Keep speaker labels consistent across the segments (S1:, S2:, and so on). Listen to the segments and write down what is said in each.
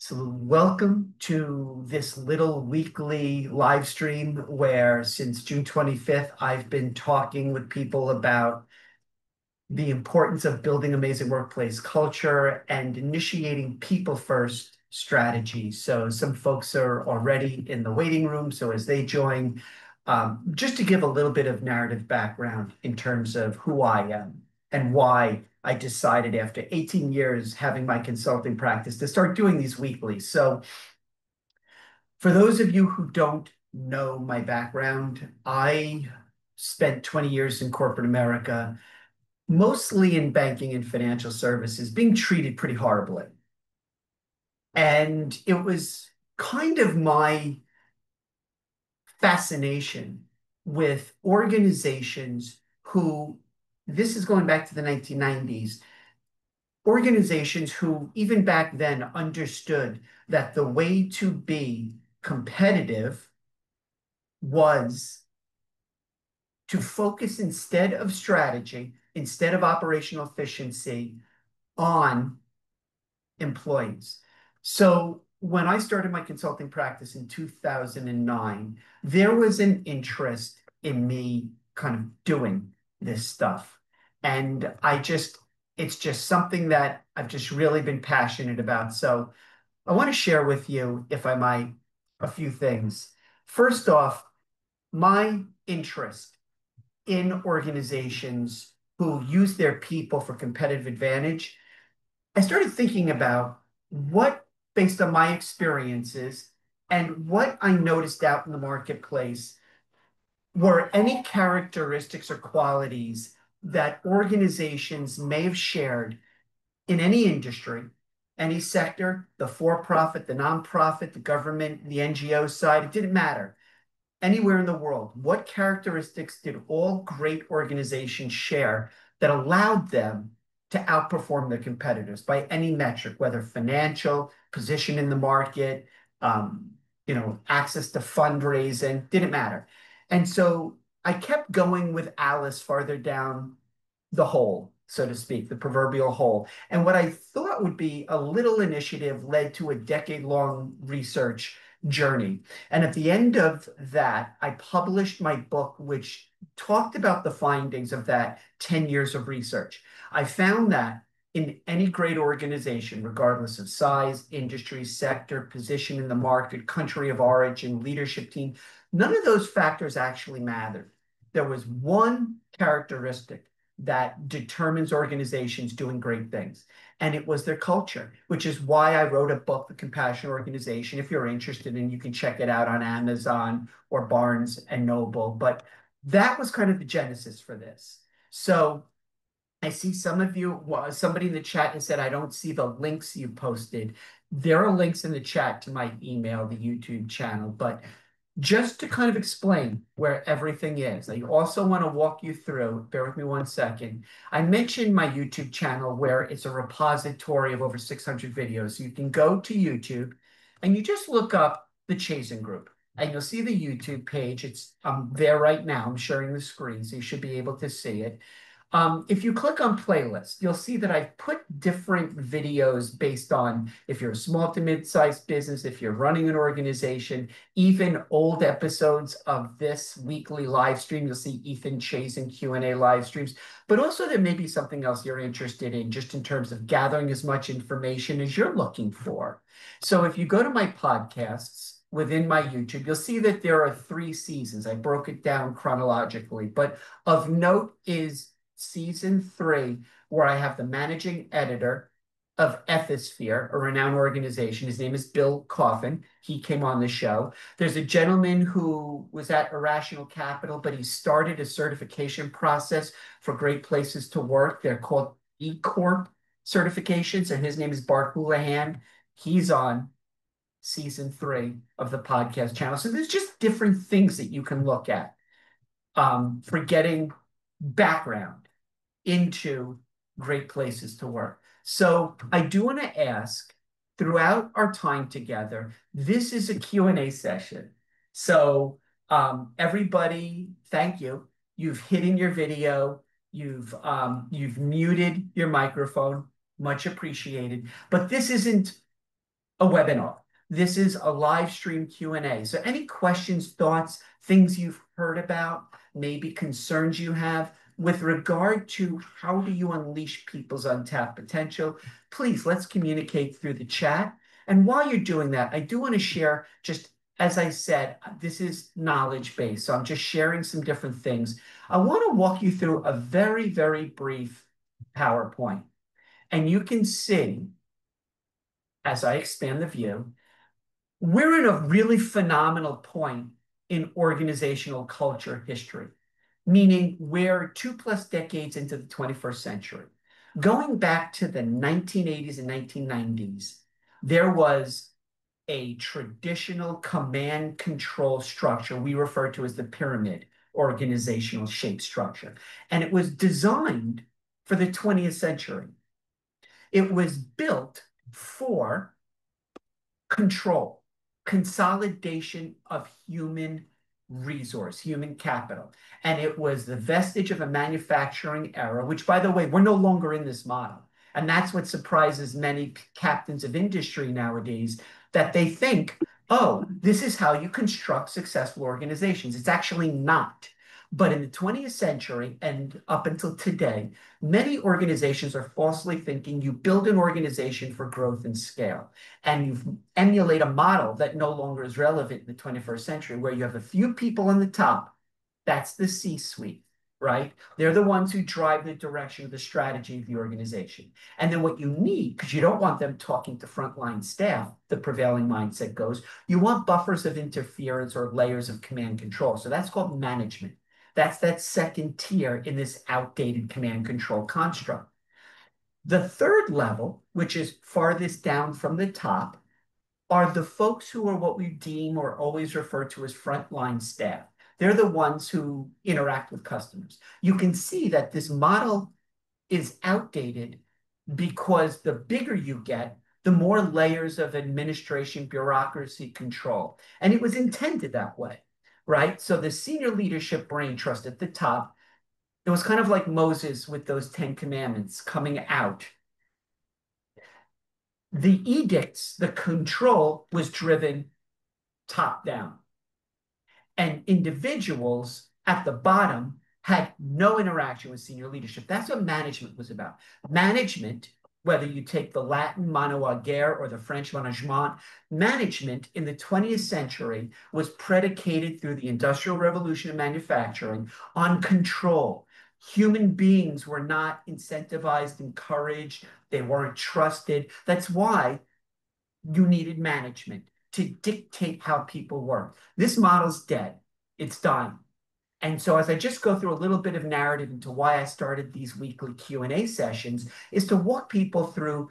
S1: So, welcome to this little weekly live stream where, since June 25th, I've been talking with people about the importance of building amazing workplace culture and initiating people first strategies. So, some folks are already in the waiting room. So, as they join, just to give a little bit of narrative background in terms of who I am and why I decided after 18 years having my consulting practice to start doing these weekly. So, for those of you who don't know my background, I spent 20 years in corporate America, mostly in banking and financial services, being treated pretty horribly. And it was kind of my fascination with organizations who, this is going back to the 1990s, organizations who even back then understood that the way to be competitive was to focus, instead of strategy, instead of operational efficiency, on employees. So when I started my consulting practice in 2009, there was an interest in me kind of doing this stuff. And it's just something that I've just really been passionate about. So I want to share with you, if I might, a few things. First off, my interest in organizations who use their people for competitive advantage, I started thinking about what, based on my experiences and what I noticed out in the marketplace, were any characteristics or qualities that organizations may have shared in any industry, any sector, the for-profit, the nonprofit, the government, the NGO side, it didn't matter. Anywhere in the world, what characteristics did all great organizations share that allowed them to outperform their competitors by any metric, whether financial, position in the market, um, access to fundraising, didn't matter. And so I kept going with Alice farther down the hole, so to speak, the proverbial hole. And what I thought would be a little initiative led to a decade-long research journey. And at the end of that, I published my book, which talked about the findings of that 10 years of research. I found that in any great organization, regardless of size, industry, sector, position in the market, country of origin, leadership team, none of those factors actually mattered. There was one characteristic that determines organizations doing great things. And it was their culture, which is why I wrote a book, The Compassion Organization. If you're interested, and you can check it out on Amazon or Barnes and Noble. But that was kind of the genesis for this. So I see some of you, somebody in the chat has said, I don't see the links you posted. There are links in the chat to my email, the YouTube channel, but just to kind of explain where everything is, I also want to walk you through, bear with me one second. I mentioned my YouTube channel where it's a repository of over 600 videos. So you can go to YouTube and you just look up the Chazin group and you'll see the YouTube page. It's there right now. I'm sharing the screen, so you should be able to see it. If you click on playlist, you'll see that I've put different videos based on if you're a small to mid-sized business, if you're running an organization, even old episodes of this weekly live stream. You'll see Ethan Chazin Q&A live streams, but also there may be something else you're interested in just in terms of gathering as much information as you're looking for. So if you go to my podcasts, within my YouTube, you'll see that there are 3 seasons. I broke it down chronologically, but of note is season 3, where I have the managing editor of Ethisphere, a renowned organization. His name is Bill Coffin. He came on the show. There's a gentleman who was at Irrational Capital, but he started a certification process for great places to work. They're called E Corp certifications, and his name is Bart Houlihan. He's on season 3 of the podcast channel. So there's just different things that you can look at for getting background into great places to work. So I do want to ask, throughout our time together, this is a Q&A session. So everybody, thank you. You've hidden your video. You've muted your microphone. Much appreciated. But this isn't a webinar. This is a live stream Q&A. So any questions, thoughts, things you've heard about, maybe concerns you have with regard to how do you unleash people's untapped potential, please let's communicate through the chat. And while you're doing that, I do want to share, just as I said, this is knowledge based. So I'm just sharing some different things. I want to walk you through a very, very brief PowerPoint. And you can see, as I expand the view, we're in a really phenomenal point in organizational culture history, meaning we're 2+ decades into the 21st century. Going back to the 1980s and 1990s, there was a traditional command control structure we refer to as the pyramid organizational shape structure. And it was designed for the 20th century. It was built for control, consolidation of human resource, human capital. And it was the vestige of a manufacturing era, which, by the way, we're no longer in this model. And that's what surprises many captains of industry nowadays, that they think, oh, this is how you construct successful organizations. It's actually not. But in the 20th century and up until today, many organizations are falsely thinking you build an organization for growth and scale. And you emulate a model that no longer is relevant in the 21st century, where you have a few people on the top. That's the C-suite, right? They're the ones who drive the direction of the strategy of the organization. And then what you need, because you don't want them talking to frontline staff, the prevailing mindset goes, you want buffers of interference or layers of command control. So that's called management. That's that second tier in this outdated command control construct. The third level, which is farthest down from the top, are the folks who are what we deem or always refer to as frontline staff. They're the ones who interact with customers. You can see that this model is outdated because the bigger you get, the more layers of administration, bureaucracy, control. And it was intended that way, right? So the senior leadership brain trust at the top, it was kind of like Moses with those 10 commandments coming out. The edicts, the control was driven top down. And individuals at the bottom had no interaction with senior leadership. That's what management was about. Management, whether you take the Latin mano agere or the French management, management in the 20th century was predicated through the Industrial Revolution and manufacturing on control. Human beings were not incentivized, encouraged, they weren't trusted. That's why you needed management to dictate how people work. This model's dead. It's dying. And so as I just go through a little bit of narrative into why I started these weekly Q&A sessions, is to walk people through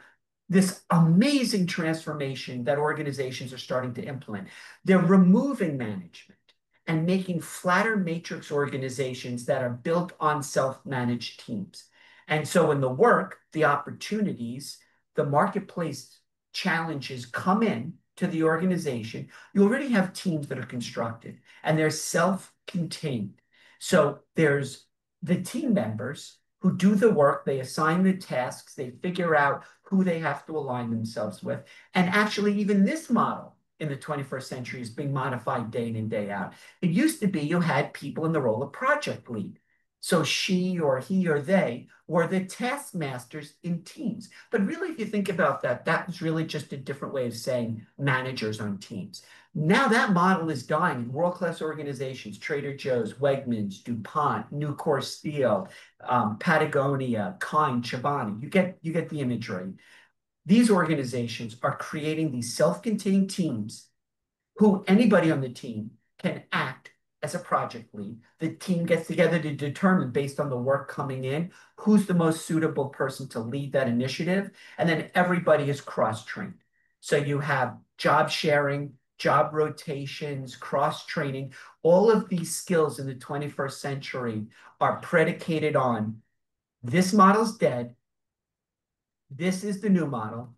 S1: this amazing transformation that organizations are starting to implement. They're removing management and making flatter matrix organizations that are built on self-managed teams. And so in the work, the opportunities, the marketplace challenges come in to the organization, you already have teams that are constructed and they're self-contained. So there's the team members who do the work, they assign the tasks, they figure out who they have to align themselves with. And actually, even this model in the 21st century is being modified day in and day out. It used to be you had people in the role of project lead. So she or he or they were the taskmasters in teams. But really, if you think about that, that was really just a different way of saying managers on teams. Now that model is dying in world-class organizations, Trader Joe's, Wegmans, DuPont, Nucor Steel, Patagonia, Kind, Chobani. You get the imagery. These organizations are creating these self-contained teams who anybody on the team can act as a project lead. The team gets together to determine, based on the work coming in, who's the most suitable person to lead that initiative. And then everybody is cross-trained. So you have job sharing, job rotations, cross-training. All of these skills in the 21st century are predicated on this model's dead. This is the new model.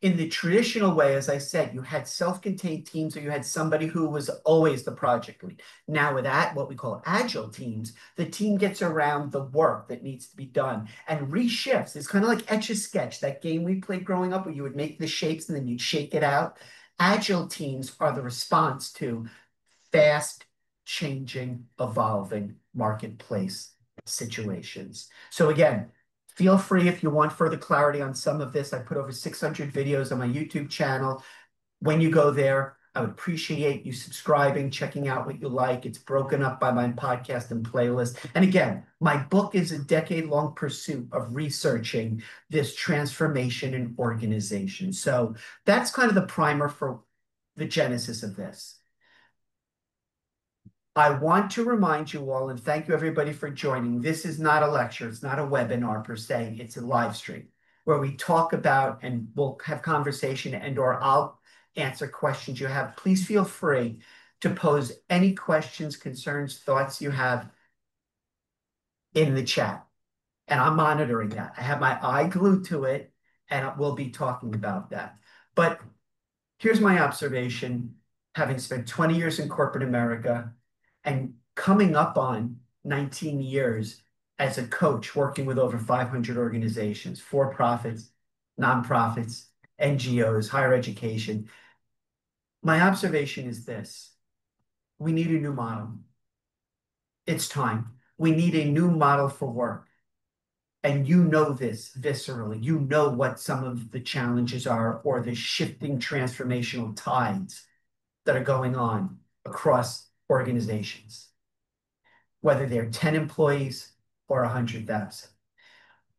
S1: In the traditional way, as I said, you had self-contained teams or you had somebody who was always the project lead. Now with that, what we call agile teams, the team gets around the work that needs to be done and reshifts. It's kind of like Etch-a-Sketch, that game we played growing up where you would make the shapes and then you'd shake it out. Agile teams are the response to fast changing, evolving marketplace situations. So again, feel free if you want further clarity on some of this. I put over 600 videos on my YouTube channel. When you go there, I would appreciate you subscribing, checking out what you like. It's broken up by my podcast and playlist. And again, my book is a decade-long pursuit of researching this transformation in organization. So that's kind of the primer for the genesis of this. I want to remind you all, and thank you everybody for joining. This is not a lecture. It's not a webinar per se. It's a live stream where we talk about and we'll have conversation and or I'll answer questions you have. Please feel free to pose any questions, concerns, thoughts you have in the chat. And I'm monitoring that. I have my eye glued to it and we'll be talking about that. But here's my observation, having spent 20 years in corporate America and coming up on 19 years as a coach working with over 500 organizations, for-profits, nonprofits, NGOs, higher education. My observation is this: we need a new model. It's time. We need a new model for work. And you know this viscerally. You know what some of the challenges are or the shifting transformational tides that are going on across organizations, whether they're 10 employees or 100,000.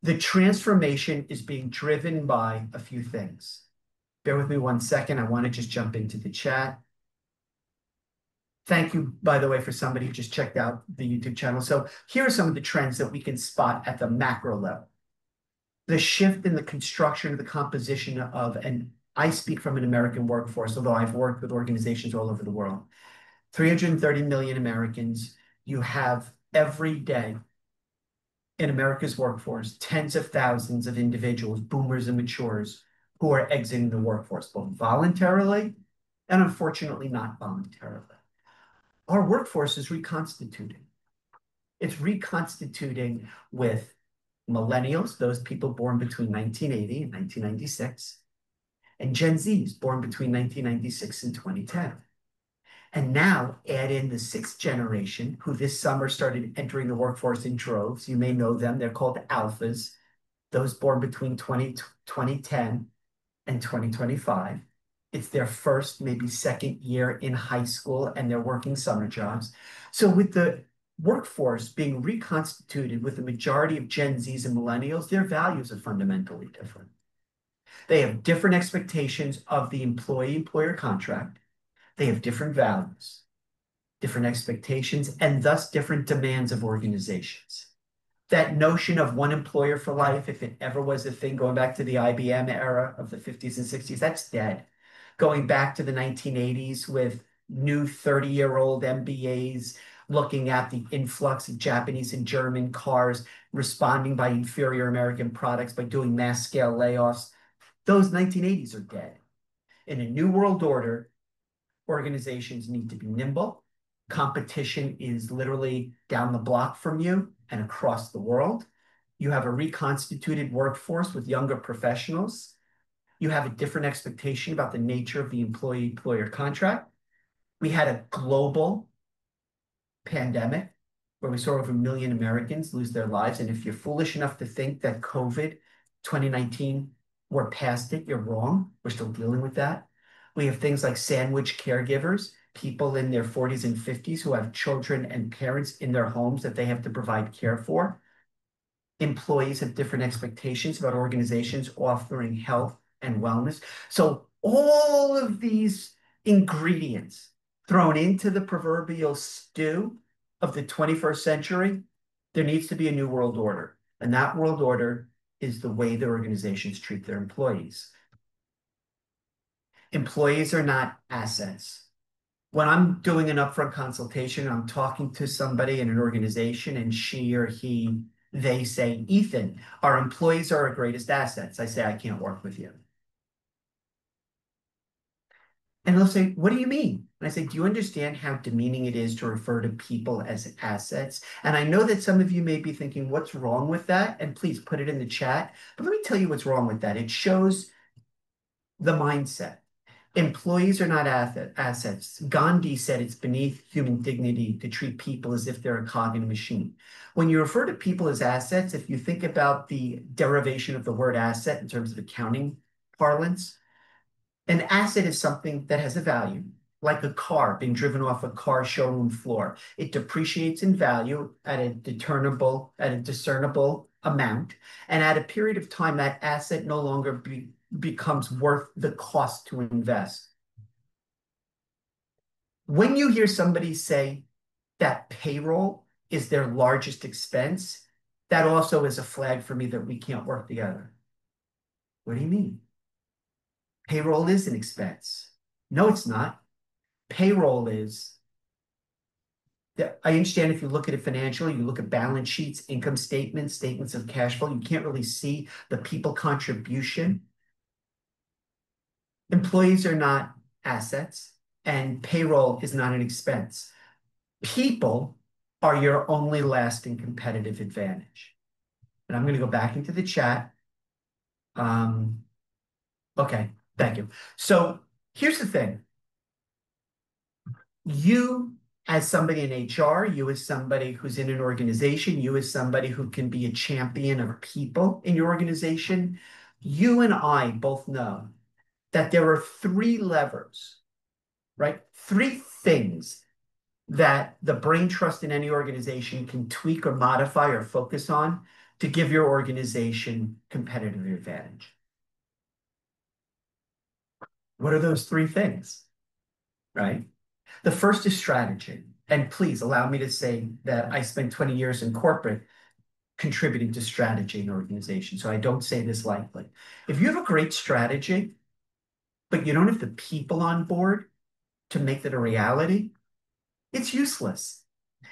S1: The transformation is being driven by a few things. Bear with me 1 second. I want to just jump into the chat. Thank you, by the way, for somebody who just checked out the YouTube channel. So here are some of the trends that we can spot at the macro level. The shift in the construction of the composition of, and I speak from an American workforce, although I've worked with organizations all over the world. 330 million Americans. You have every day in America's workforce, tens of thousands of individuals, boomers and matures, who are exiting the workforce, both voluntarily and unfortunately not voluntarily. Our workforce is reconstituting. It's reconstituting with millennials, those people born between 1980 and 1996, and Gen Zs born between 1996 and 2010. And now add in the sixth generation, who this summer started entering the workforce in droves. You may know them. They're called alphas, those born between 2010 and 2025. It's their first, maybe second year in high school, and they're working summer jobs. So with the workforce being reconstituted with the majority of Gen Zs and millennials, their values are fundamentally different. They have different expectations of the employee-employer contract. They have different values, different expectations, and thus different demands of organizations. That notion of one employer for life, if it ever was a thing, going back to the IBM era of the 50s and 60s, that's dead. Going back to the 1980s with new 30-year-old MBAs looking at the influx of Japanese and German cars, responding by inferior American products, by doing mass scale layoffs. Those 1980s are dead. In a new world order, organizations need to be nimble. Competition is literally down the block from you and across the world. You have a reconstituted workforce with younger professionals. You have a different expectation about the nature of the employee-employer contract. We had a global pandemic where we saw over 1 million Americans lose their lives. And if you're foolish enough to think that COVID 2019, we're past it, you're wrong. We're still dealing with that. We have things like sandwich caregivers, people in their 40s and 50s who have children and parents in their homes that they have to provide care for. Employees have different expectations about organizations offering health and wellness. So all of these ingredients thrown into the proverbial stew of the 21st century, there needs to be a new world order. And that world order is the way the organizations treat their employees. Employees are not assets. When I'm doing an upfront consultation, I'm talking to somebody in an organization and she or he, they say, Ethan, our employees are our greatest assets. I say, I can't work with you. And they'll say, what do you mean? And I say, do you understand how demeaning it is to refer to people as assets? And I know that some of you may be thinking, what's wrong with that? And please put it in the chat. But let me tell you what's wrong with that. It shows the mindset. Employees are not assets. Gandhi said it's beneath human dignity to treat people as if they're a cog in a machine. When you refer to people as assets, if you think about the derivation of the word asset in terms of accounting parlance, an asset is something that has a value, like a car being driven off a car showroom floor. It depreciates in value at a discernible amount, and at a period of time, that asset no longer becomes worth the cost to invest. When you hear somebody say that payroll is their largest expense, that also is a flag for me that we can't work together. What do you mean? Payroll is an expense. No, it's not. Payroll is, I understand if you look at it financially, you look at balance sheets, income statements, statements of cash flow, you can't really see the people contribution. Employees are not assets, and payroll is not an expense. People are your only lasting competitive advantage. And I'm going to go back into the chat. Okay, thank you. So here's the thing. You, as somebody in HR, you as somebody who's in an organization, you as somebody who can be a champion of people in your organization, you and I both know that there are three levers, right? Three things that the brain trust in any organization can tweak or modify or focus on to give your organization competitive advantage. What are those three things, right? The first is strategy. And please allow me to say that I spent 20 years in corporate contributing to strategy in organizations. So I don't say this lightly. If you have a great strategy, but you don't have the people on board to make that a reality, it's useless.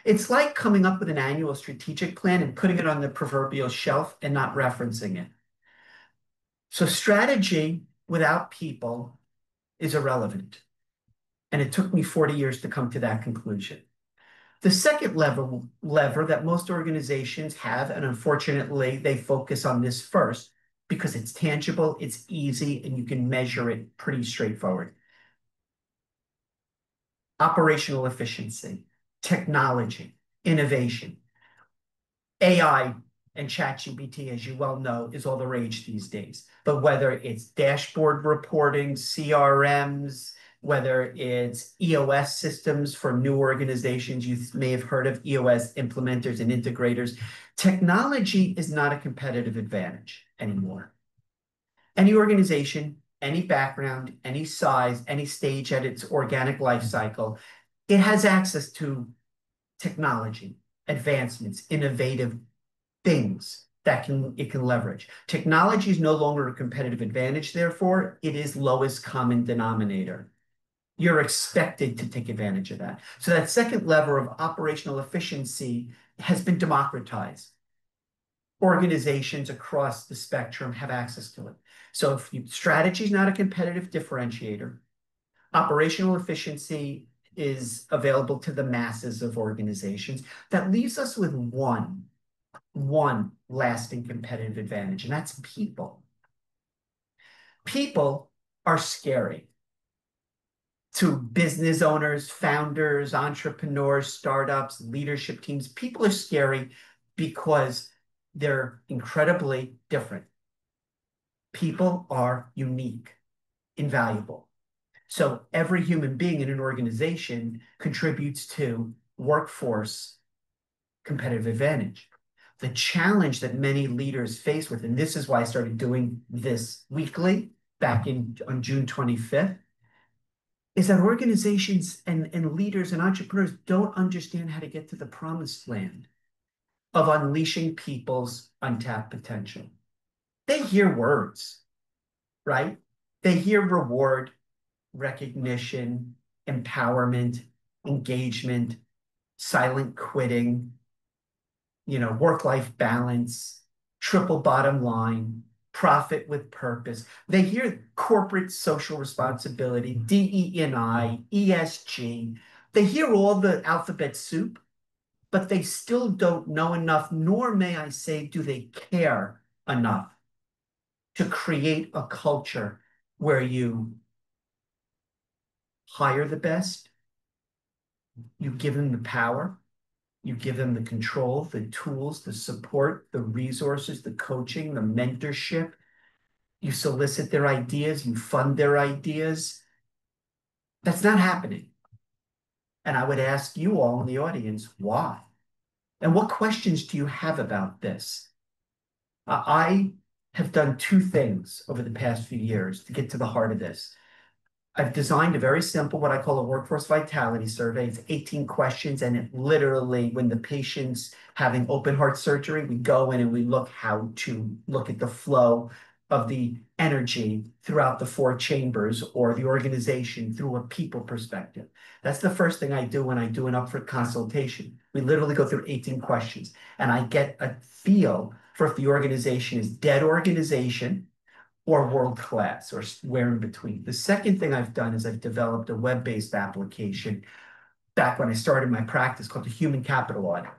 S1: It's like coming up with an annual strategic plan and putting it on the proverbial shelf and not referencing it. So strategy without people is irrelevant. And it took me 40 years to come to that conclusion. The second lever that most organizations have, and unfortunately, they focus on this first because it's tangible, it's easy, and you can measure it pretty straightforward. Operational efficiency, technology, innovation. AI and ChatGPT, as you well know, is all the rage these days. But whether it's dashboard reporting, CRMs, whether it's EOS systems for new organizations, you may have heard of EOS implementers and integrators. Technology is not a competitive advantage anymore. Any organization, any background, any size, any stage at its organic life cycle, it has access to technology, advancements, innovative things that it can leverage. Technology is no longer a competitive advantage, therefore, it is lowest common denominator. You're expected to take advantage of that. So that second lever of operational efficiency has been democratized. Organizations across the spectrum have access to it. So if strategy is not a competitive differentiator, operational efficiency is available to the masses of organizations. That leaves us with one lasting competitive advantage, and that's people. People are scary to business owners, founders, entrepreneurs, startups, leadership teams. People are scary because they're incredibly different. People are unique, invaluable. So every human being in an organization contributes to workforce competitive advantage. The challenge that many leaders face with, and this is why I started doing this weekly back on June 25th, is that organizations and leaders and entrepreneurs don't understand how to get to the promised land of unleashing people's untapped potential. They hear words, right? They hear reward, recognition, empowerment, engagement, silent quitting, work-life balance, triple bottom line. profit with purpose. They hear corporate social responsibility, DE&I, ESG. They hear all the alphabet soup, but they still don't know enough, nor may I say, do they care enough to create a culture where you hire the best, you give them the power, you give them the control, the tools, the support, the resources, the coaching, the mentorship. You solicit their ideas, you fund their ideas. That's not happening. And I would ask you all in the audience, why? And what questions do you have about this? I have done two things over the past few years to get to the heart of this. I've designed a very simple, what I call a workforce vitality survey. It's 18 questions, and it literally, when the patient's having open heart surgery, we go in and we look how to look at the flow of the energy throughout the four chambers or the organization through a people perspective. That's the first thing I do when I do an upfront consultation. We literally go through 18 questions, and I get a feel for if the organization is dead organization or world class or where in between. The second thing I've done is I've developed a web-based application back when I started my practice called the Human Capital Audit.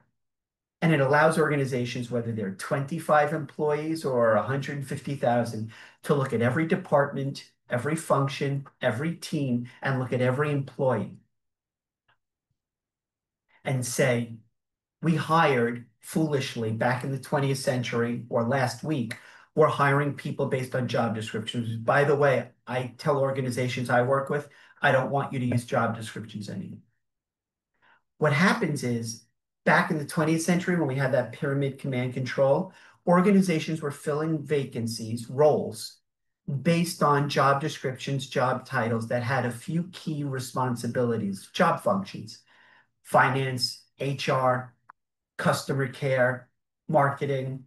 S1: And it allows organizations, whether they're 25 employees or 150,000, to look at every department, every function, every team, and look at every employee and say, we hired foolishly back in the 20th century or last week, we're hiring people based on job descriptions. By the way, I tell organizations I work with, I don't want you to use job descriptions anymore. What happens is back in the 20th century, when we had that pyramid command control, organizations were filling vacancies, roles, based on job descriptions, job titles that had a few key responsibilities, job functions, finance, HR, customer care, marketing.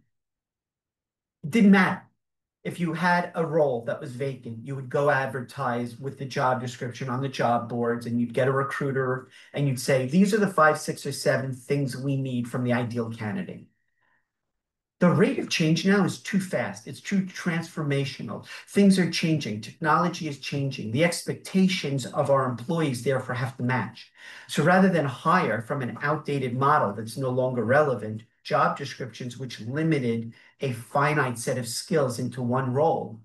S1: It didn't matter. If you had a role that was vacant, you would go advertise with the job description on the job boards and you'd get a recruiter and you'd say, these are the 5, 6, or 7 things we need from the ideal candidate. The rate of change now is too fast. It's too transformational. Things are changing. Technology is changing. The expectations of our employees, therefore, have to match. So rather than hire from an outdated model that's no longer relevant, job descriptions which limited a finite set of skills into one role,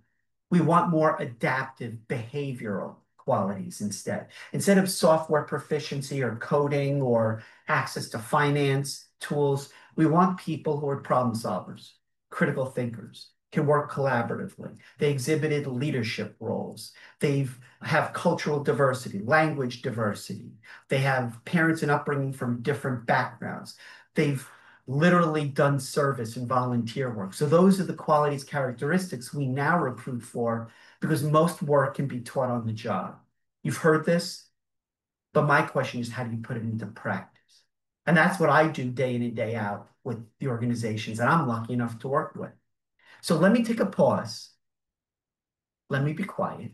S1: we want more adaptive behavioral qualities instead. Instead of software proficiency or coding or access to finance tools, we want people who are problem solvers, critical thinkers, can work collaboratively. They exhibited leadership roles. They have cultural diversity, language diversity. They have parents and upbringing from different backgrounds. They've literally done service and volunteer work. So those are the qualities, characteristics we now recruit for because most work can be taught on the job. You've heard this, but my question is, how do you put it into practice? And that's what I do day in and day out with the organizations that I'm lucky enough to work with. So let me take a pause. Let me be quiet.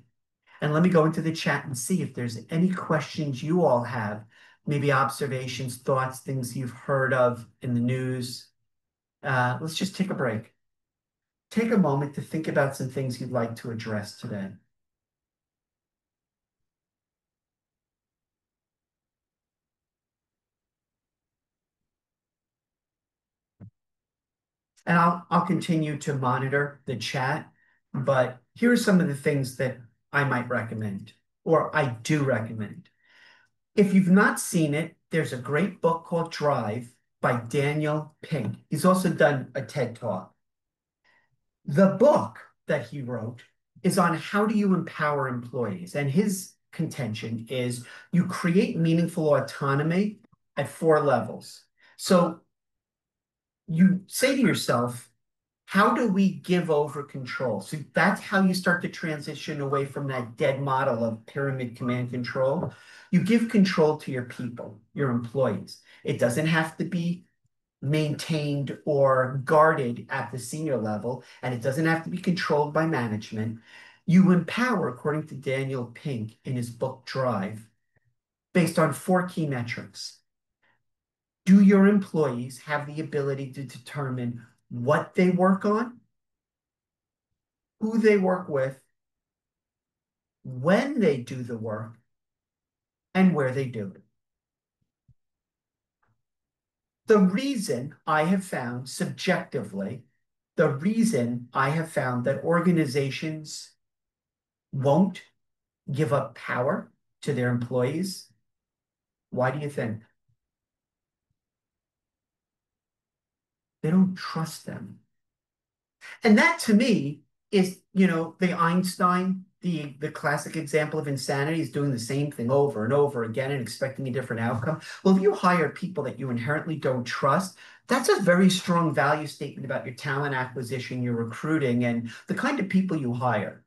S1: And let me go into the chat and see if there's any questions you all have, maybe observations, thoughts, things you've heard of in the news. Let's just take a break. Take a moment to think about some things you'd like to address today. And I'll continue to monitor the chat, but here are some of the things that I might recommend, or I do recommend. If you've not seen it, there's a great book called Drive by Daniel Pink. He's also done a TED Talk. The book that he wrote is on how do you empower employees. And his contention is you create meaningful autonomy at 4 levels. So you say to yourself, how do we give over control? So that's how you start to transition away from that dead model of pyramid command control. You give control to your people, your employees. It doesn't have to be maintained or guarded at the senior level, and it doesn't have to be controlled by management. You empower, according to Daniel Pink in his book Drive, based on 4 key metrics. Do your employees have the ability to determine what they work on, who they work with, when they do the work, and where they do it. The reason I have found subjectively, the reason I have found that organizations won't give up power to their employees, why do you think? They don't trust them. And that to me is, the Einstein, the classic example of insanity is doing the same thing over and over again and expecting a different outcome. Well, if you hire people that you inherently don't trust, that's a very strong value statement about your talent acquisition, your recruiting, and the kind of people you hire.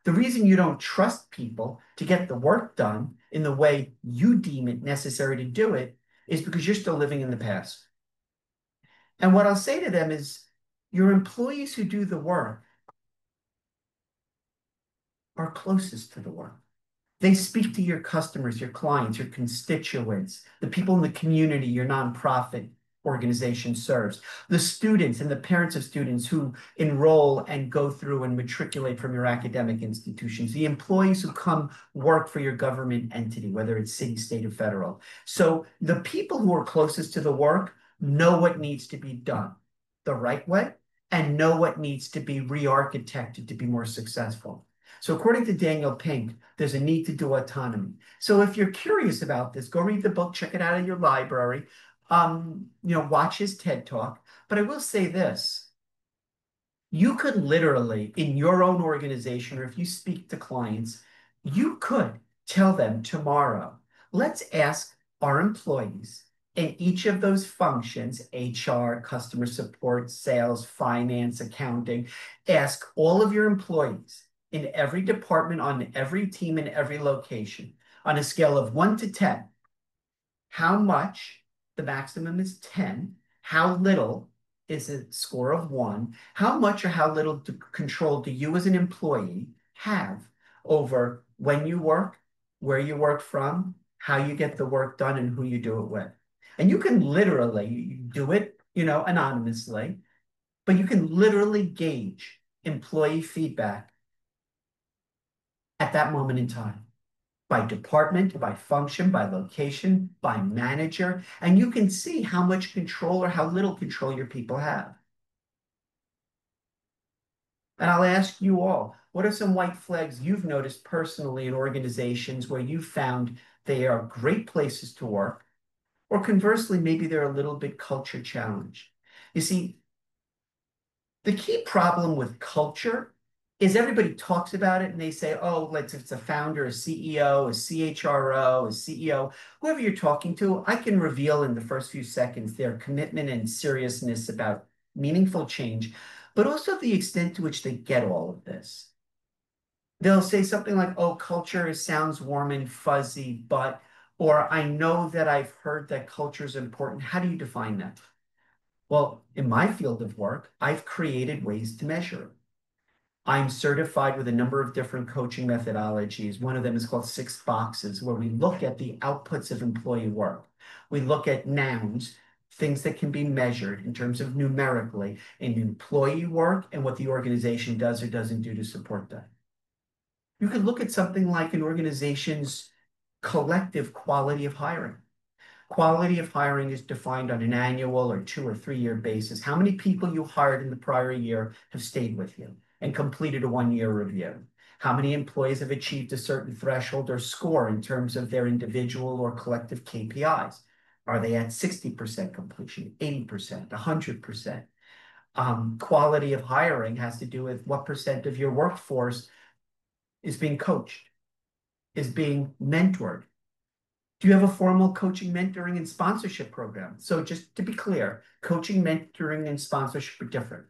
S1: The reason you don't trust people to get the work done in the way you deem it necessary to do it is because you're still living in the past. And what I'll say to them is, your employees who do the work are closest to the work. They speak to your customers, your clients, your constituents, the people in the community your nonprofit organization serves, the students and the parents of students who enroll and go through and matriculate from your academic institutions, the employees who come work for your government entity, whether it's city, state, or federal. So the people who are closest to the work know what needs to be done the right way and know what needs to be re-architected to be more successful. So according to Daniel Pink, there's a need to do autonomy. So if you're curious about this, go read the book, check it out in your library, watch his TED Talk. But I will say this, you could literally, in your own organization, or if you speak to clients, you could tell them tomorrow, let's ask our employees in each of those functions, HR, customer support, sales, finance, accounting, ask all of your employees in every department, on every team, in every location, on a scale of 1 to 10, how much, the maximum is 10, how little is a score of 1, how much or how little control do you as an employee have over when you work, where you work from, how you get the work done, and who you do it with. And you can literally do it, anonymously, but you can literally gauge employee feedback at that moment in time by department, by function, by location, by manager, and you can see how much control or how little control your people have. And I'll ask you all, what are some white flags you've noticed personally in organizations where you found they are great places to work, or conversely, maybe they're a little bit culture challenged? You see, the key problem with culture is everybody talks about it and they say, oh, let's, if it's a founder, a CEO, a CHRO, a CEO, whoever you're talking to, I can reveal in the first few seconds their commitment and seriousness about meaningful change, but also the extent to which they get all of this. They'll say something like, oh, culture sounds warm and fuzzy, but, or I know that I've heard that culture is important. How do you define that? Well, in my field of work, I've created ways to measure it. I'm certified with a number of different coaching methodologies. One of them is called 6 boxes, where we look at the outputs of employee work. We look at nouns, things that can be measured in terms of numerically in employee work and what the organization does or doesn't do to support that. You could look at something like an organization's collective quality of hiring. Quality of hiring is defined on an annual or 2 or 3 year basis. How many people you hired in the prior year have stayed with you and completed a 1 year review? How many employees have achieved a certain threshold or score in terms of their individual or collective KPIs? Are they at 60% completion, 80%, 100%? Quality of hiring has to do with what percent of your workforce is being coached, is being mentored. Do you have a formal coaching, mentoring, and sponsorship program? So just to be clear, coaching, mentoring, and sponsorship are different.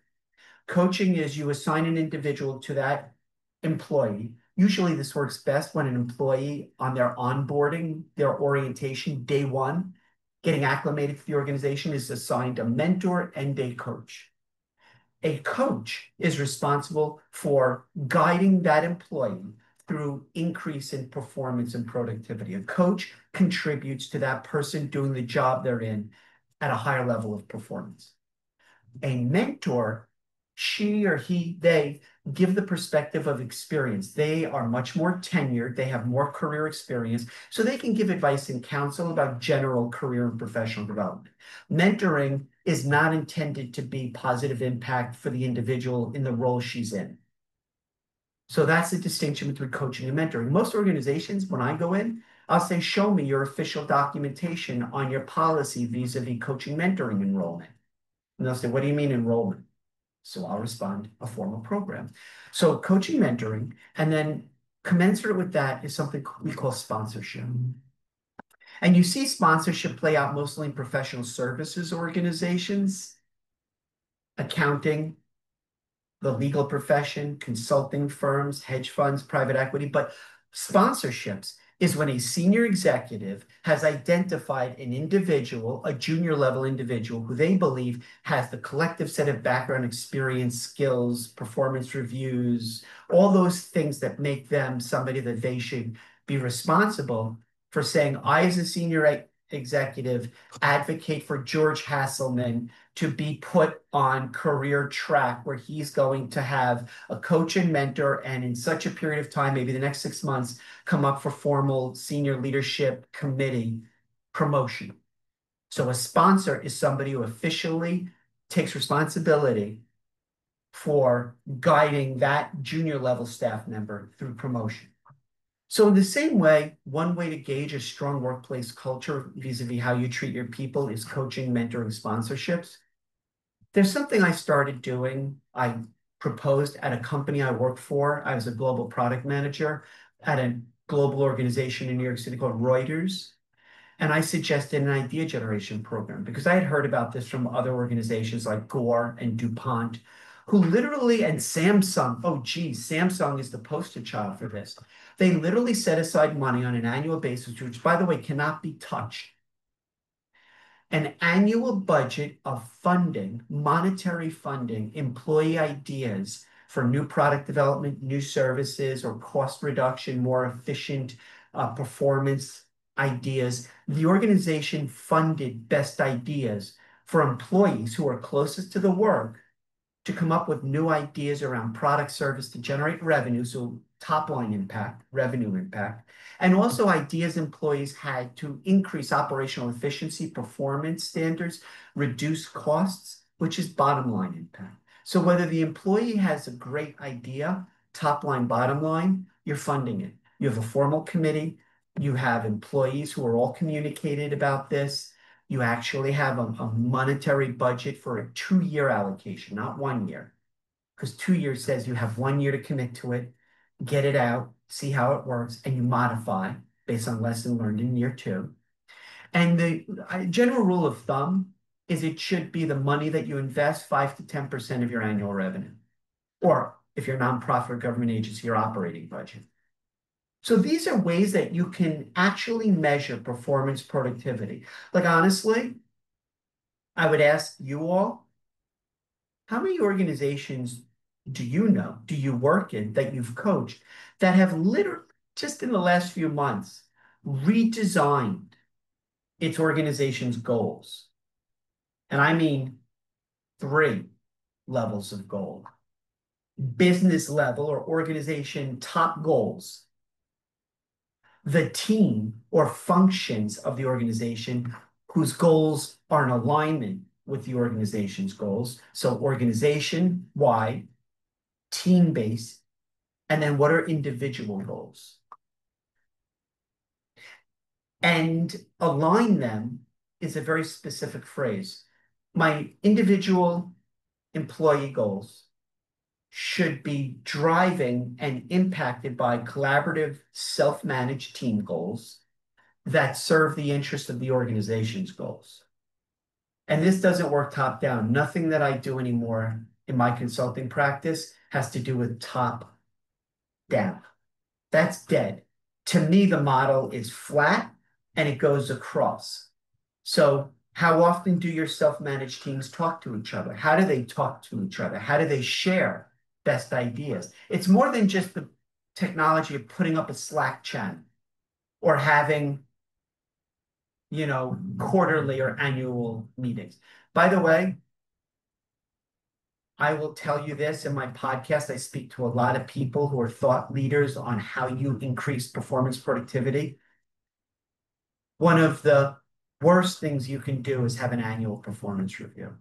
S1: Coaching is you assign an individual to that employee. Usually this works best when an employee on their onboarding, their orientation, day one, getting acclimated to the organization is assigned a mentor and a coach. A coach is responsible for guiding that employee through increase in performance and productivity. A coach contributes to that person doing the job they're in at a higher level of performance. A mentor she or he, they give the perspective of experience. They are much more tenured, they have more career experience, so they can give advice and counsel about general career and professional development. Mentoring is not intended to be positive impact for the individual in the role she's in. So that's the distinction between coaching and mentoring. Most organizations, when I go in, I'll say, show me your official documentation on your policy vis-a-vis coaching mentoring enrollment. And they'll say, what do you mean enrollment? So I'll respond, a formal program. So coaching, mentoring, and then commensurate with that is something we call sponsorship. And you see sponsorship play out mostly in professional services organizations, accounting, the legal profession, consulting firms, hedge funds, private equity. But sponsorships is when a senior executive has identified an individual, a junior level individual, who they believe has the collective set of background experience, skills, performance reviews, all those things that make them somebody that they should be responsible for saying, I, as a senior executive, advocate for George Hasselman to be put on career track where he's going to have a coach and mentor, and in such a period of time, maybe the next 6 months, come up for formal senior leadership committee promotion. So a sponsor is somebody who officially takes responsibility for guiding that junior level staff member through promotion. So in the same way, one way to gauge a strong workplace culture vis-a-vis how you treat your people is coaching, mentoring, sponsorships. There's something I started doing. I proposed at a company I worked for. I was a global product manager at a global organization in New York City called Reuters. And I suggested an idea generation program because I had heard about this from other organizations like Gore and DuPont, who literally, and Samsung, oh geez, Samsung is the poster child for this. They literally set aside money on an annual basis, which by the way, cannot be touched, an annual budget of funding, monetary funding, employee ideas for new product development, new services, or cost reduction, more efficient performance ideas. The organization funded best ideas for employees who are closest to the work to come up with new ideas around product service to generate revenue, so top line impact, revenue impact, and also ideas employees had to increase operational efficiency, performance standards, reduce costs, which is bottom line impact. So whether the employee has a great idea, top line, bottom line, you're funding it. You have a formal committee, you have employees who are all communicated about this. You actually have a monetary budget for a 2-year allocation, not 1 year, because 2 years says you have 1 year to commit to it, get it out, see how it works, and you modify based on lesson learned in year 2. And the general rule of thumb is it should be the money that you invest 5 to 10% of your annual revenue, or if you're a nonprofit or government agency, your operating budget. So these are ways that you can actually measure performance productivity. Like honestly, I would ask you all, how many organizations do you know, do you work in, that you've coached, that have literally just in the last few months redesigned its organization's goals? And I mean 3 levels of goal: business level or organization top goals, the team or functions of the organization whose goals are in alignment with the organization's goals. So organization-wide, team-based, and then what are individual goals? And align them is a very specific phrase. My individual employee goals should be driving and impacted by collaborative, self-managed team goals that serve the interest of the organization's goals. And this doesn't work top down. Nothing that I do anymore in my consulting practice has to do with top down. That's dead. To me, the model is flat and it goes across. So how often do your self-managed teams talk to each other? How do they talk to each other? How do they share best ideas? It's more than just the technology of putting up a Slack channel or having, quarterly or annual meetings. By the way, I will tell you this in my podcast. I speak to a lot of people who are thought leaders on how you increase performance productivity. One of the worst things you can do is have an annual performance review.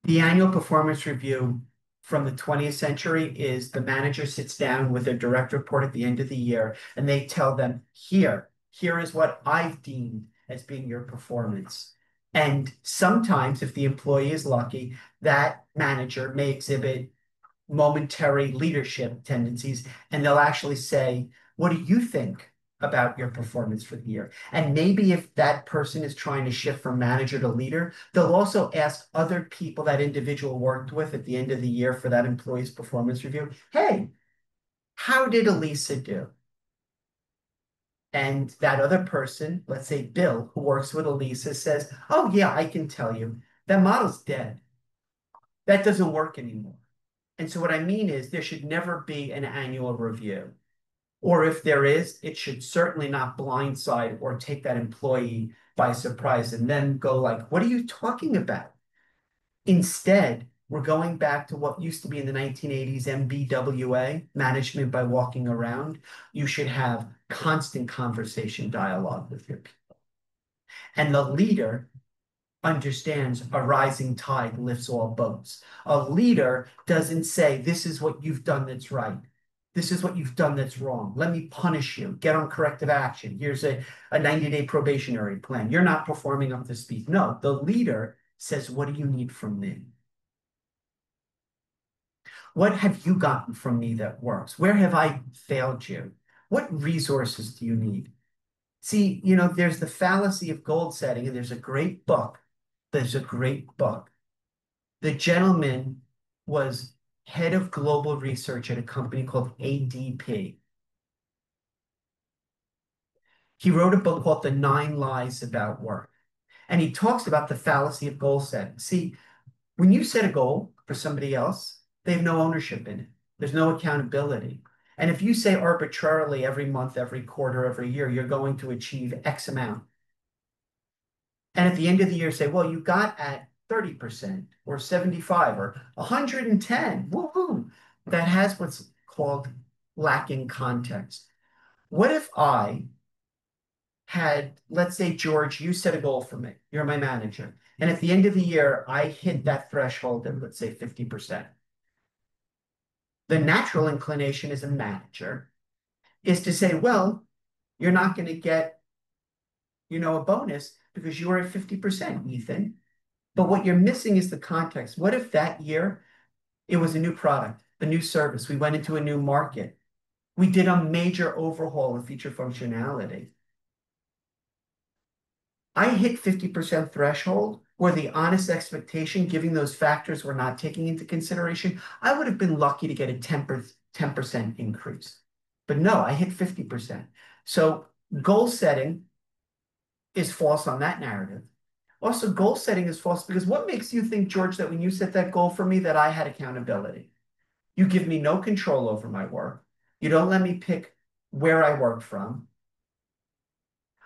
S1: The annual performance review from the 20th century is the manager sits down with a direct report at the end of the year and they tell them, here is what I've deemed as being your performance. And sometimes, if the employee is lucky, that manager may exhibit momentary leadership tendencies, and they'll actually say, what do you think about your performance for the year? And maybe if that person is trying to shift from manager to leader, they'll also ask other people that individual worked with at the end of the year for that employee's performance review, hey, how did Elisa do? And that other person, let's say Bill, who works with Elisa, says, oh, yeah, I can tell you that model's dead. That doesn't work anymore. And so what I mean is there should never be an annual review. Or if there is, it should certainly not blindside or take that employee by surprise and then go like, what are you talking about? Instead, we're going back to what used to be in the 1980s MBWA, management by walking around. You should have constant conversation dialogue with your people. And the leader understands a rising tide lifts all boats. A leader doesn't say, this is what you've done that's right. This is what you've done that's wrong. Let me punish you. Get on corrective action. Here's a 90-day probationary plan. You're not performing up to speed. No, the leader says, what do you need from me? What have you gotten from me that works? Where have I failed you? What resources do you need? See, there's the fallacy of goal setting, and there's a great book. There's a great book. The gentleman was head of global research at a company called ADP. He wrote a book called The 9 Lies About Work. And he talks about the fallacy of goal setting. See, when you set a goal for somebody else, they have no ownership in it. There's no accountability. And if you say arbitrarily every month, every quarter, every year, you're going to achieve X amount. And at the end of the year, say, well, you got at 30% or 75 or 110. Woohoo. That has what's called lacking context. What if I had, let's say, George, you set a goal for me. You're my manager. And at the end of the year, I hit that threshold of, let's say, 50%. The natural inclination as a manager is to say, well, you're not going to get, a bonus because you were at 50%, Ethan. But what you're missing is the context. What if that year it was a new product, a new service? We went into a new market. We did a major overhaul of feature functionality. I hit 50% threshold where the honest expectation, giving those factors we're not taking into consideration, I would have been lucky to get a 10% increase. But no, I hit 50%. So goal setting is false on that narrative. Also, goal setting is false because what makes you think, George, that when you set that goal for me, that I had accountability? You give me no control over my work. You don't let me pick where I work from.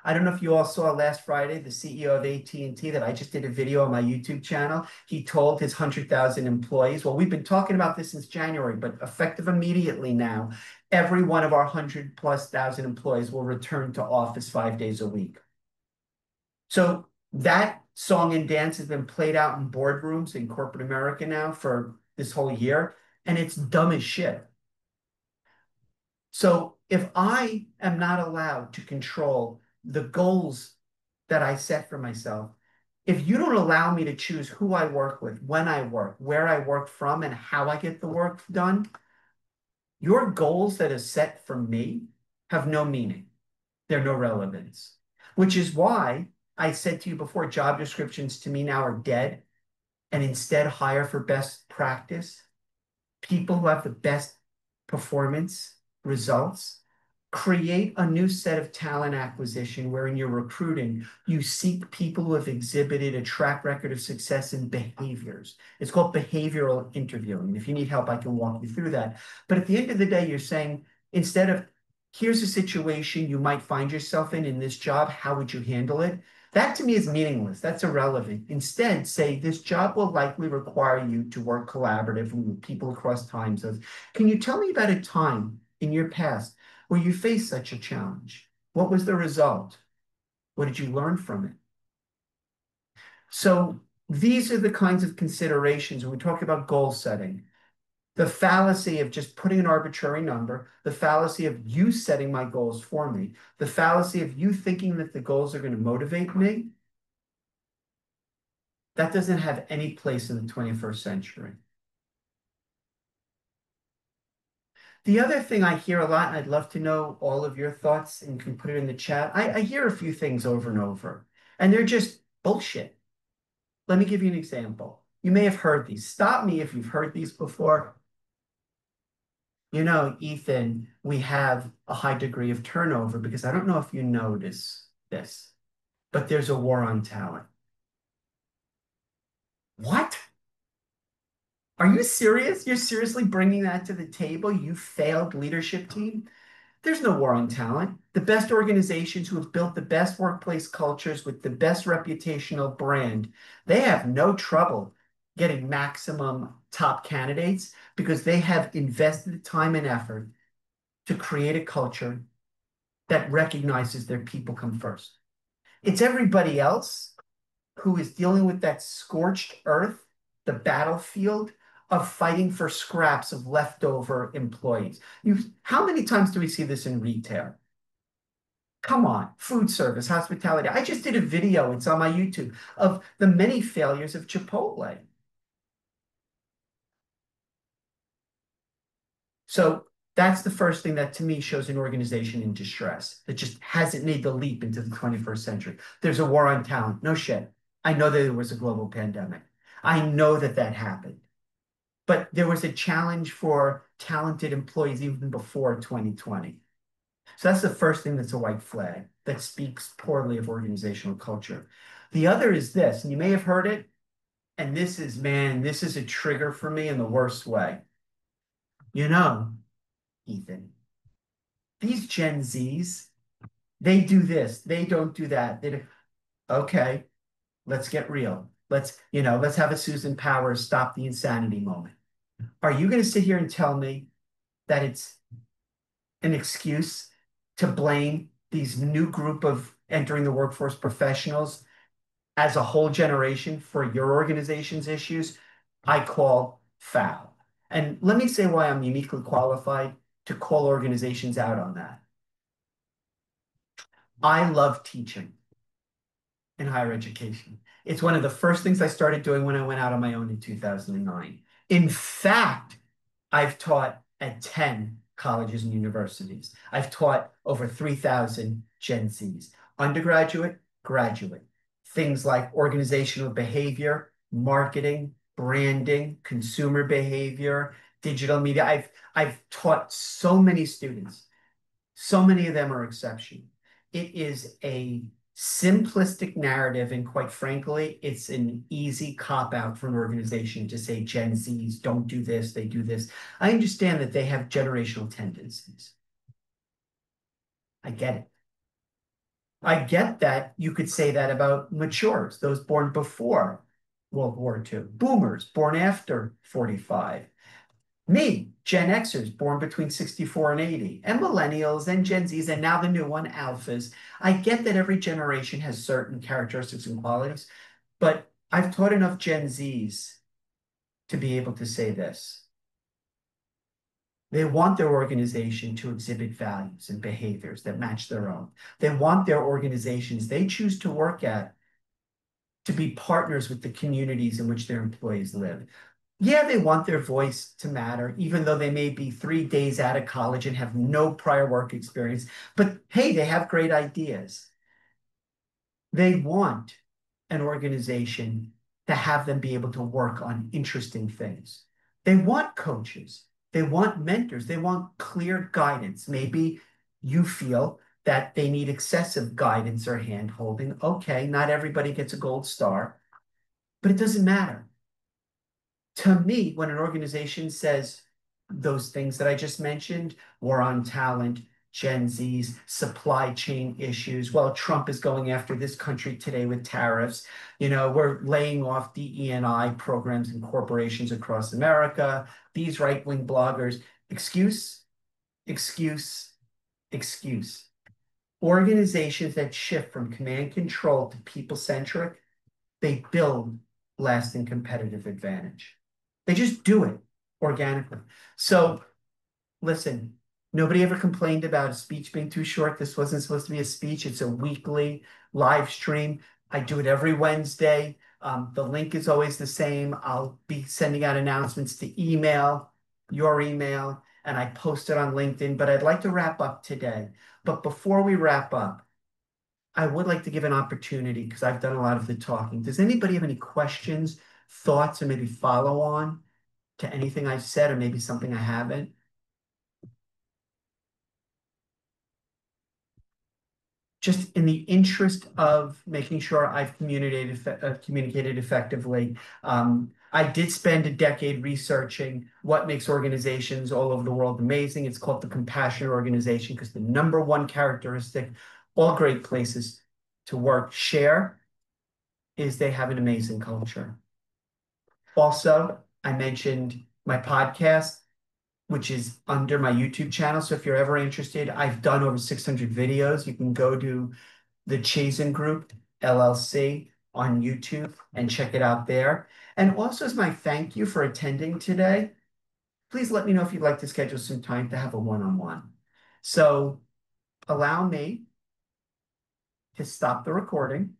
S1: I don't know if you all saw last Friday, the CEO of AT&T, that I just did a video on my YouTube channel. He told his 100,000 employees, well, we've been talking about this since January, but effective immediately now, every one of our 100+ thousand employees will return to office 5 days a week. So that song and dance has been played out in boardrooms in corporate America now for this whole year, and it's dumb as shit. So if I am not allowed to control the goals that I set for myself, if you don't allow me to choose who I work with, when I work, where I work from, and how I get the work done, your goals that are set for me have no meaning. They're no relevance, which is why I said to you before, job descriptions to me now are dead, and instead hire for best practice, people who have the best performance results. Create a new set of talent acquisition where in your recruiting, you seek people who have exhibited a track record of success in behaviors. It's called behavioral interviewing. If you need help, I can walk you through that. But at the end of the day, you're saying, instead of, here's a situation you might find yourself in this job, how would you handle it? That to me is meaningless. That's irrelevant. Instead, say this job will likely require you to work collaboratively with people across time zones. Can you tell me about a time in your past where you faced such a challenge? What was the result? What did you learn from it? So these are the kinds of considerations when we talk about goal setting. The fallacy of just putting an arbitrary number, the fallacy of you setting my goals for me, the fallacy of you thinking that the goals are going to motivate me, that doesn't have any place in the 21st century. The other thing I hear a lot, and I'd love to know all of your thoughts, and you can put it in the chat. I hear a few things over and over, and they're just bullshit. Let me give you an example. You may have heard these. Stop me if you've heard these before. You know, Ethan, we have a high degree of turnover because I don't know if you notice this, but there's a war on talent. What? Are you serious? You're seriously bringing that to the table, you failed leadership team? There's no war on talent. The best organizations who have built the best workplace cultures with the best reputational brand, they have no trouble getting maximum top candidates because they have invested the time and effort to create a culture that recognizes their people come first. It's everybody else who is dealing with that scorched earth, the battlefield of fighting for scraps of leftover employees. How many times do we see this in retail? Come on, food service, hospitality. I just did a video, it's on my YouTube, of the many failures of Chipotle. So that's the first thing that to me shows an organization in distress that just hasn't made the leap into the 21st century. There's a war on talent. No shit. I know that there was a global pandemic. I know that that happened. But there was a challenge for talented employees even before 2020. So that's the first thing that's a white flag that speaks poorly of organizational culture. The other is this, and you may have heard it, and this is, man, this is a trigger for me in the worst way. You know, Ethan, these Gen Zs, they do this, they don't do that. They do, okay, let's get real. Let's have a Susan Powers stop the insanity moment. Are you going to sit here and tell me that it's an excuse to blame these new group of entering the workforce professionals as a whole generation for your organization's issues? I call foul. And let me say why I'm uniquely qualified to call organizations out on that. I love teaching in higher education. It's one of the first things I started doing when I went out on my own in 2009. In fact, I've taught at 10 colleges and universities. I've taught over 3,000 Gen Zs, undergraduate, graduate. Things like organizational behavior, marketing, branding, consumer behavior, digital media. I've taught so many students. So many of them are exceptional. It is a simplistic narrative, and quite frankly, it's an easy cop out for an organization to say Gen Zs don't do this, they do this. I understand that they have generational tendencies. I get it. I get that you could say that about matures, those born before World War II, boomers born after 45. Me, Gen Xers born between 64 and 80, and millennials and Gen Zs, and now the new one, alphas. I get that every generation has certain characteristics and qualities, but I've taught enough Gen Zs to be able to say this. They want their organization to exhibit values and behaviors that match their own. They want their organizations they choose to work at to be partners with the communities in which their employees live. Yeah, they want their voice to matter, even though they may be 3 days out of college and have no prior work experience. But hey, they have great ideas. They want an organization to have them be able to work on interesting things. They want coaches. They want mentors. They want clear guidance. Maybe you feel that they need excessive guidance or hand holding. Okay, not everybody gets a gold star, but it doesn't matter. To me, when an organization says those things that I just mentioned, war on talent, Gen Z's supply chain issues. Well, Trump is going after this country today with tariffs. We're laying off DE&I programs and corporations across America. These right-wing bloggers, excuse, excuse, excuse. Organizations that shift from command control to people-centric, they build lasting competitive advantage. They just do it organically. So listen, nobody ever complained about a speech being too short. This wasn't supposed to be a speech. It's a weekly live stream. I do it every Wednesday. The link is always the same. I'll be sending out announcements to your email, and I post it on LinkedIn. But I'd like to wrap up today. But before we wrap up, I would like to give an opportunity because I've done a lot of the talking. Does anybody have any questions, thoughts, or maybe follow on to anything I've said, or maybe something I haven't? Just in the interest of making sure I've communicated effectively, I did spend a decade researching what makes organizations all over the world amazing. It's called the compassionate organization because the number one characteristic all great places to work share is they have an amazing culture. Also, I mentioned my podcast, which is under my YouTube channel. So if you're ever interested, I've done over 600 videos. You can go to the Chazin Group, LLC, on YouTube and check it out there. And also, as my thank you for attending today, please let me know if you'd like to schedule some time to have a one-on-one. So allow me to stop the recording.